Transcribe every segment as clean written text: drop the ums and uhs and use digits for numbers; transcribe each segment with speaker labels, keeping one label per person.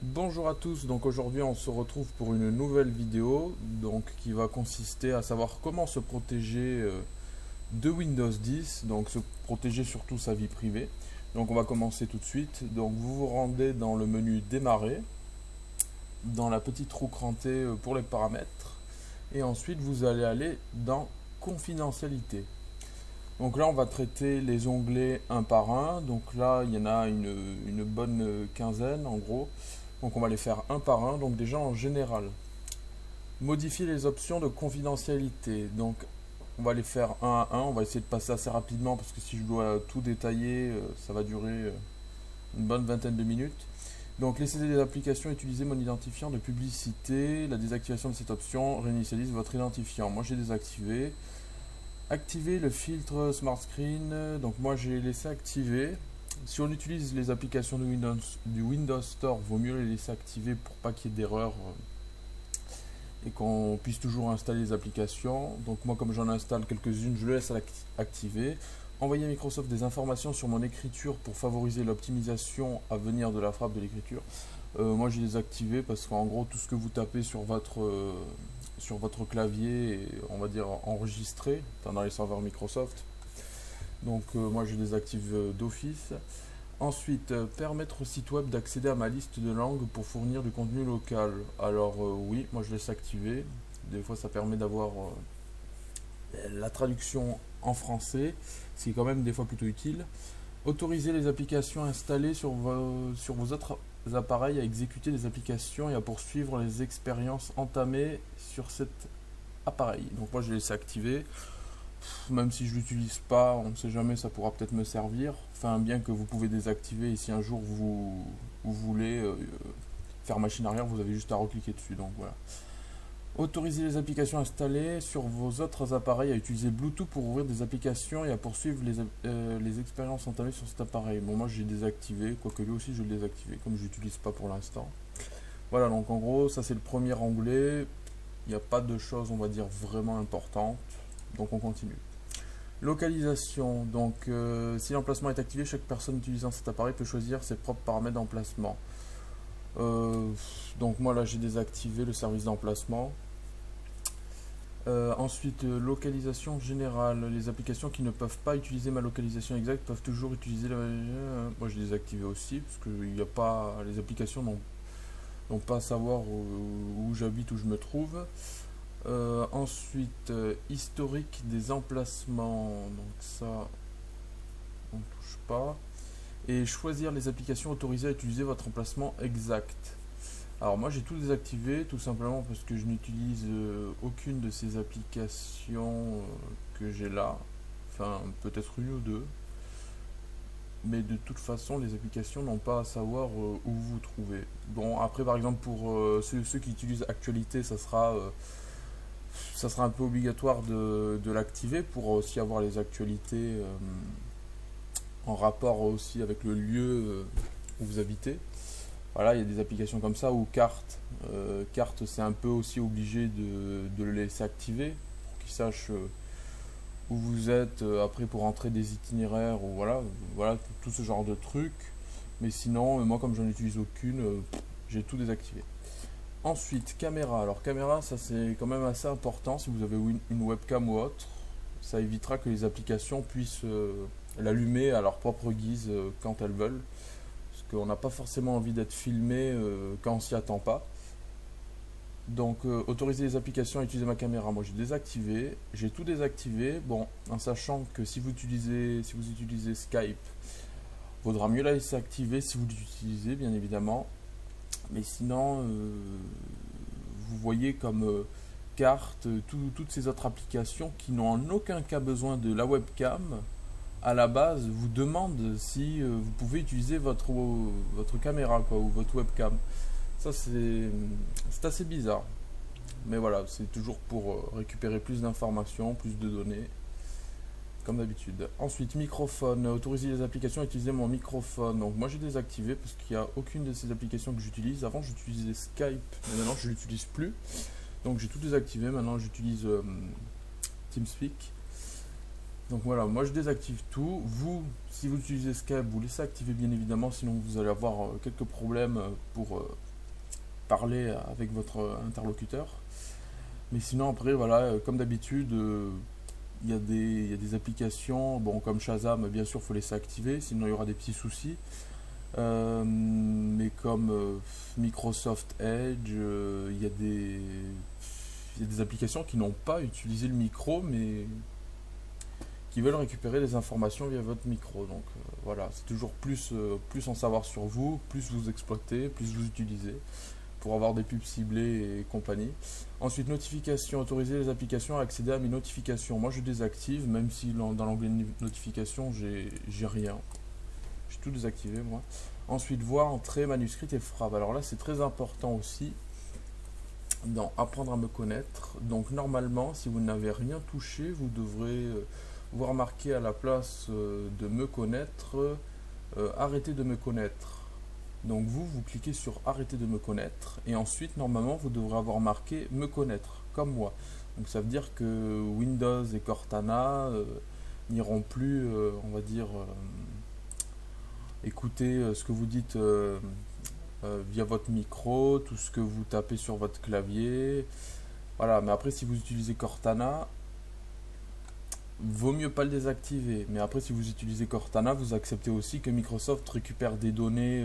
Speaker 1: Bonjour à tous, donc aujourd'hui on se retrouve pour une nouvelle vidéo qui va consister à savoir comment se protéger de Windows 10, donc se protéger surtout sa vie privée. Donc on va commencer tout de suite. Donc vous vous rendez dans le menu démarrer, dans la petite roue crantée pour les paramètres, et ensuite vous allez aller dans confidentialité. Donc là on va traiter les onglets un par un, donc là il y en a une bonne quinzaine en gros. Donc on va les faire un par un, donc déjà en général. Modifier les options de confidentialité, donc on va les faire un à un, on va essayer de passer assez rapidement parce que si je dois tout détailler, ça va durer une bonne vingtaine de minutes. Donc laisser les applications utiliser mon identifiant de publicité, la désactivation de cette option réinitialise votre identifiant. Moi j'ai désactivé. Activer le filtre Smart Screen, donc moi j'ai laissé activer. Si on utilise les applications du Windows Store, vaut mieux les laisser activer pour pas qu'il y ait d'erreur et qu'on puisse toujours installer les applications. Donc moi comme j'en installe quelques-unes, je le laisse activer. Envoyer à Microsoft des informations sur mon écriture pour favoriser l'optimisation à venir de la frappe de l'écriture. Moi j'ai désactivé parce qu'en gros tout ce que vous tapez sur votre clavier est, on va dire, enregistré dans les serveurs Microsoft. Donc moi je désactive d'office. Ensuite, permettre au site web d'accéder à ma liste de langues pour fournir du contenu local. Alors oui, moi je laisse activer. Des fois ça permet d'avoir la traduction en français, ce qui est quand même des fois plutôt utile. Autoriser les applications installées sur vos autres appareils à exécuter des applications et à poursuivre les expériences entamées sur cet appareil. Donc moi je laisse activer. Même si je l'utilise pas, on ne sait jamais, ça pourra peut-être me servir. Enfin, bien que vous pouvez désactiver et si un jour vous voulez faire machine arrière, vous avez juste à recliquer dessus. Donc voilà. Autoriser les applications installées sur vos autres appareils à utiliser Bluetooth pour ouvrir des applications et à poursuivre les expériences entamées sur cet appareil. Bon, moi j'ai désactivé, quoique lui aussi je l'ai désactivé, comme je l'utilise pas pour l'instant. Voilà, donc en gros, ça c'est le premier onglet. Il n'y a pas de choses, on va dire, vraiment importantes. Donc on continue. Localisation, donc si l'emplacement est activé, chaque personne utilisant cet appareil peut choisir ses propres paramètres d'emplacement. Donc moi là j'ai désactivé le service d'emplacement. Ensuite, localisation générale. Les applications qui ne peuvent pas utiliser ma localisation exacte peuvent toujours utiliser moi j'ai désactivé aussi, parce que il y a pas, les applications n'ont pas à savoir où j'habite, où je me trouve. Ensuite, historique des emplacements, donc ça on touche pas. Et choisir les applications autorisées à utiliser votre emplacement exact. Alors moi j'ai tout désactivé tout simplement parce que je n'utilise aucune de ces applications que j'ai là. Enfin peut-être une ou deux. Mais de toute façon les applications n'ont pas à savoir où vous vous trouvez. Bon après par exemple pour ceux qui utilisent Actualité, ça sera un peu obligatoire de l'activer pour aussi avoir les actualités en rapport aussi avec le lieu où vous habitez. Voilà, il y a des applications comme ça, ou Carte. Carte, c'est un peu aussi obligé de le laisser activer pour qu'il sache où vous êtes après pour entrer des itinéraires, ou voilà tout ce genre de trucs. Mais sinon, moi comme j'en utilise aucune, j'ai tout désactivé. Ensuite, caméra. Alors caméra, ça c'est quand même assez important si vous avez une webcam ou autre. Ça évitera que les applications puissent l'allumer à leur propre guise quand elles veulent. Parce qu'on n'a pas forcément envie d'être filmé quand on s'y attend pas. Donc autoriser les applications à utiliser ma caméra. Moi j'ai désactivé, j'ai tout désactivé. Bon, en sachant que si vous utilisez Skype, vaudra mieux la laisser activer si vous l'utilisez bien évidemment. Mais sinon, vous voyez comme Carte, toutes ces autres applications qui n'ont en aucun cas besoin de la webcam, à la base, vous demandent si vous pouvez utiliser votre caméra ou votre webcam. Ça, c'est assez bizarre. Mais voilà, c'est toujours pour récupérer plus d'informations, plus de données, comme d'habitude. Ensuite, microphone. Autoriser les applications à utiliser mon microphone. Donc moi j'ai désactivé parce qu'il n'y a aucune de ces applications que j'utilise. Avant j'utilisais Skype, mais maintenant je ne l'utilise plus. Donc j'ai tout désactivé. Maintenant j'utilise TeamSpeak. Donc voilà, moi je désactive tout. Vous, si vous utilisez Skype, vous laissez activer bien évidemment, sinon vous allez avoir quelques problèmes pour parler avec votre interlocuteur. Mais sinon après, voilà, comme d'habitude, il y a des applications, bon comme Shazam, bien sûr, il faut laisser activer, sinon il y aura des petits soucis. Mais comme Microsoft Edge, il y a des applications qui n'ont pas utilisé le micro, mais qui veulent récupérer des informations via votre micro. Donc voilà, c'est toujours plus en savoir sur vous, plus vous exploitez, plus vous utilisez pour avoir des pubs ciblées et compagnie. Ensuite, notification, autoriser les applications à accéder à mes notifications. Moi je désactive, même si dans l'onglet notification j'ai rien. J'ai tout désactivé moi. Ensuite, voir entrée manuscrite et frappe. Alors là c'est très important aussi dans apprendre à me connaître. Donc normalement, si vous n'avez rien touché, vous devrez voir marqué à la place de me connaître, arrêter de me connaître. Donc vous cliquez sur arrêter de me connaître et ensuite normalement vous devrez avoir marqué me connaître comme moi. Donc ça veut dire que Windows et Cortana n'iront plus, on va dire, écouter ce que vous dites via votre micro, tout ce que vous tapez sur votre clavier. Voilà, mais après si vous utilisez Cortana, vaut mieux pas le désactiver. Mais après si vous utilisez Cortana, vous acceptez aussi que Microsoft récupère des données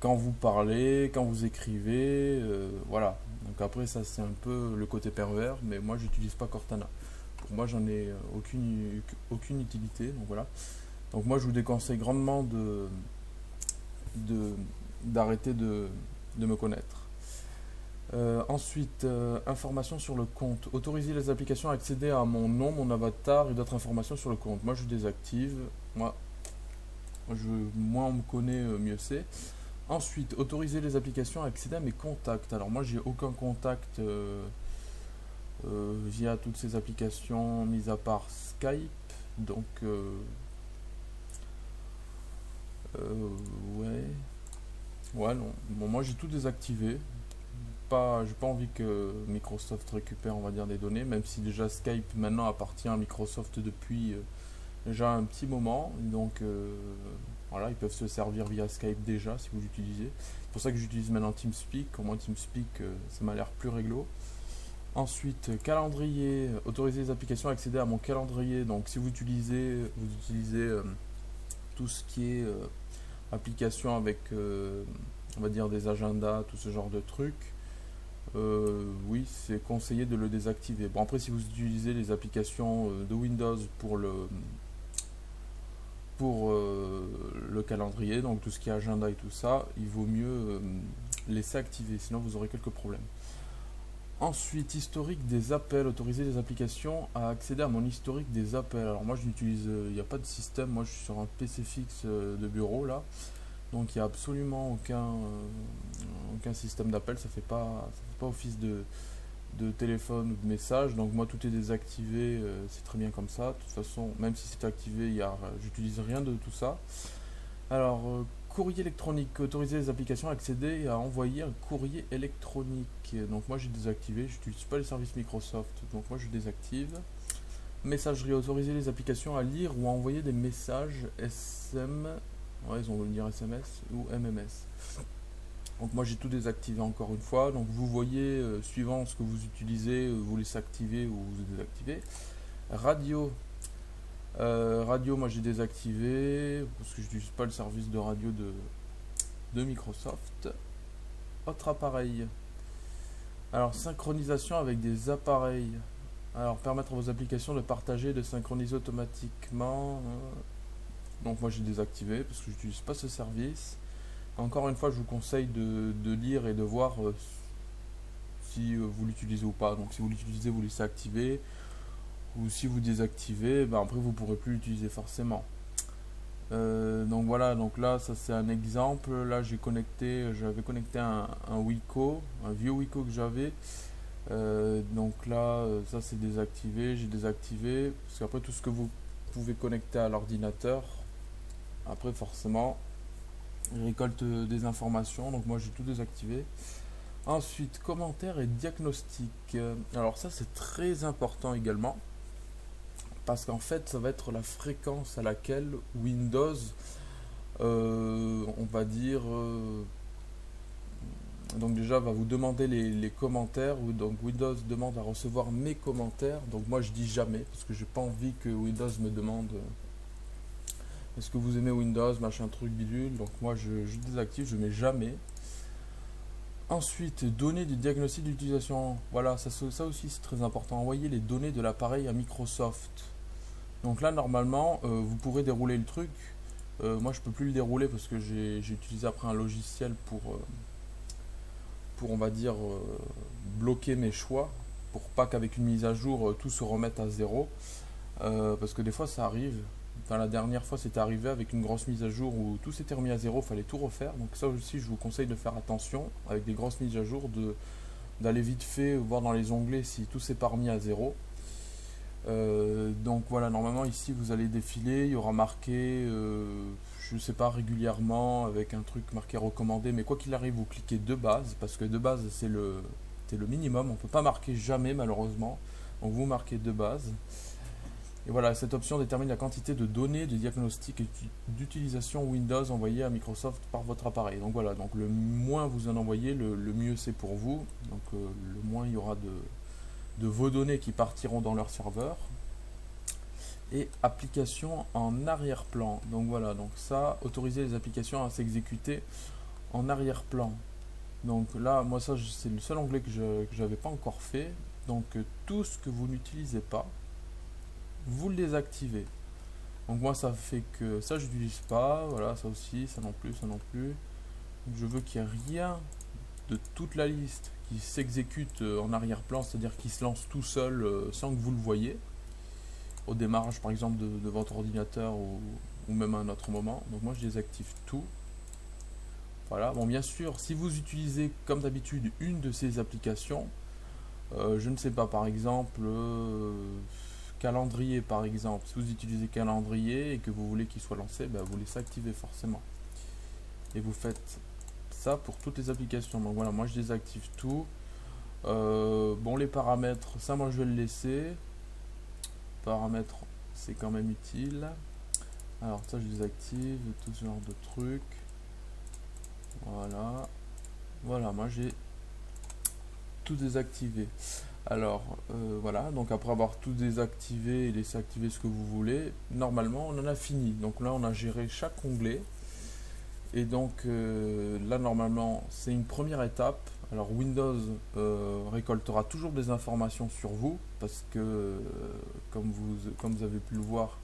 Speaker 1: quand vous parlez, quand vous écrivez, voilà. Donc après ça c'est un peu le côté pervers, mais moi j'utilise pas Cortana. Pour moi j'en ai aucune utilité, donc voilà. Donc moi je vous déconseille grandement de d'arrêter de me connaître. Ensuite, informations sur le compte. Autoriser les applications à accéder à mon nom, mon avatar et d'autres informations sur le compte. Moi je désactive. Moins on me connaît, mieux c'est. Ensuite, autoriser les applications à accéder à mes contacts. Alors moi j'ai aucun contact via toutes ces applications, mis à part Skype. Donc ouais. Ouais non. Bon, moi j'ai tout désactivé. J'ai pas envie que Microsoft récupère, on va dire, des données, même si déjà Skype maintenant appartient à Microsoft depuis déjà un petit moment. Donc voilà, ils peuvent se servir via Skype déjà si vous l'utilisez. C'est pour ça que j'utilise maintenant TeamSpeak. Au moins TeamSpeak, ça m'a l'air plus réglo. Ensuite, calendrier, autoriser les applications à accéder à mon calendrier. Donc si vous utilisez tout ce qui est application avec, on va dire, des agendas, tout ce genre de trucs. Oui, c'est conseillé de le désactiver. Bon, après, si vous utilisez les applications de Windows pour le calendrier, donc tout ce qui est agenda et tout ça, il vaut mieux laisser activer, sinon vous aurez quelques problèmes. Ensuite, historique des appels, autoriser les applications à accéder à mon historique des appels. Alors moi, je n'utilise, il n'y a pas de système, moi je suis sur un PC fixe de bureau là. Donc il n'y a absolument aucun système d'appel, ça fait pas office de téléphone ou de message. Donc moi tout est désactivé, c'est très bien comme ça. De toute façon, même si c'est activé, j'utilise rien de tout ça. Alors courrier électronique, autoriser les applications à accéder et à envoyer un courrier électronique. Donc moi j'ai désactivé, je n'utilise pas les services Microsoft, donc moi je désactive. Messagerie, autoriser les applications à lire ou à envoyer des messages SM. Ouais, ils ont voulu dire SMS ou MMS. Donc moi j'ai tout désactivé encore une fois. Donc vous voyez, suivant ce que vous utilisez, vous laissez activer ou vous désactivez. Radio. Radio, moi j'ai désactivé parce que je n'utilise pas le service de radio de Microsoft. Autre appareil. Alors synchronisation avec des appareils. Alors permettre à vos applications de partager et de synchroniser automatiquement. Donc moi j'ai désactivé parce que je n'utilise pas ce service. Encore une fois, je vous conseille de lire et de voir si vous l'utilisez ou pas. Donc si vous l'utilisez, vous laissez activer. Ou si vous désactivez, ben après vous ne pourrez plus l'utiliser forcément. Donc voilà, donc là ça c'est un exemple. Là j'avais connecté un Wiko, un vieux Wiko que j'avais. Donc là ça c'est désactivé, j'ai désactivé. Parce qu'après tout ce que vous pouvez connecter à l'ordinateur, après forcément il récolte des informations, donc moi j'ai tout désactivé. Ensuite, commentaires et diagnostics. Alors ça c'est très important également. parce qu'en fait ça va être la fréquence à laquelle Windows, on va dire, donc déjà va vous demander les commentaires, ou donc Windows demande à recevoir mes commentaires, donc moi je dis jamais, parce que j'ai pas envie que Windows me demande est-ce que vous aimez Windows, machin truc bidule, donc moi je désactive, je mets jamais. Ensuite, données du diagnostic d'utilisation. Voilà, ça aussi c'est très important. Envoyer les données de l'appareil à Microsoft. Donc là, normalement, vous pourrez dérouler le truc. Moi, je peux plus le dérouler parce que j'ai utilisé après un logiciel pour on va dire, bloquer mes choix. Pour pas qu'avec une mise à jour, tout se remette à zéro. Parce que des fois, ça arrive. Enfin, la dernière fois, c'était arrivé avec une grosse mise à jour où tout s'était remis à zéro, il fallait tout refaire. Donc ça aussi, je vous conseille de faire attention avec des grosses mises à jour, d'aller vite fait voir dans les onglets si tout s'est pas remis à zéro. Donc voilà, normalement ici vous allez défiler, il y aura marqué, je sais pas, régulièrement avec un truc marqué recommandé, mais quoi qu'il arrive, vous cliquez de base, parce que de base c'est le minimum, on peut pas marquer jamais malheureusement. Donc vous marquez de base. Et voilà, cette option détermine la quantité de données de diagnostic et d'utilisation Windows envoyées à Microsoft par votre appareil. Donc voilà, donc le moins vous en envoyez, le mieux c'est pour vous. Donc le moins il y aura de vos données qui partiront dans leur serveur. Et applications en arrière-plan. Donc voilà, donc ça, autoriser les applications à s'exécuter en arrière-plan. Donc là, moi ça c'est le seul onglet que je n'avais pas encore fait. Donc tout ce que vous n'utilisez pas, vous le désactivez. Donc moi ça fait que ça j'utilise pas, voilà, ça aussi, ça non plus, ça non plus. Donc je veux qu'il n'y ait rien de toute la liste qui s'exécute en arrière-plan, c'est-à-dire qui se lance tout seul sans que vous le voyez au démarrage par exemple de votre ordinateur ou même à un autre moment. Donc moi je désactive tout. Voilà, bon bien sûr, si vous utilisez comme d'habitude une de ces applications, je ne sais pas, par exemple, calendrier par exemple, si vous utilisez calendrier et que vous voulez qu'il soit lancé, ben, vous laissez activer forcément. Et vous faites ça pour toutes les applications. Donc voilà, moi je désactive tout. Bon, les paramètres, ça moi je vais le laisser. Paramètres, c'est quand même utile. Alors ça je désactive, tout ce genre de trucs. Voilà. Voilà, moi j'ai tout désactivé. Alors voilà, donc après avoir tout désactivé et laissé activer ce que vous voulez, normalement on en a fini. Donc là on a géré chaque onglet. Et donc là normalement c'est une première étape. Alors Windows récoltera toujours des informations sur vous parce que comme vous avez pu le voir,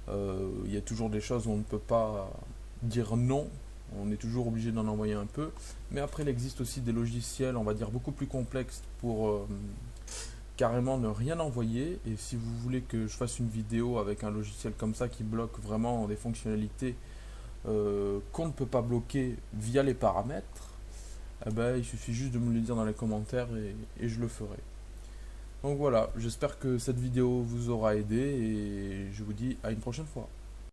Speaker 1: il y a toujours des choses où on ne peut pas dire non. On est toujours obligé d'en envoyer un peu. Mais après il existe aussi des logiciels, on va dire beaucoup plus complexes pour carrément ne rien envoyer. Et si vous voulez que je fasse une vidéo avec un logiciel comme ça qui bloque vraiment des fonctionnalités qu'on ne peut pas bloquer via les paramètres, eh ben, il suffit juste de me le dire dans les commentaires et je le ferai. Donc voilà, j'espère que cette vidéo vous aura aidé et je vous dis à une prochaine fois.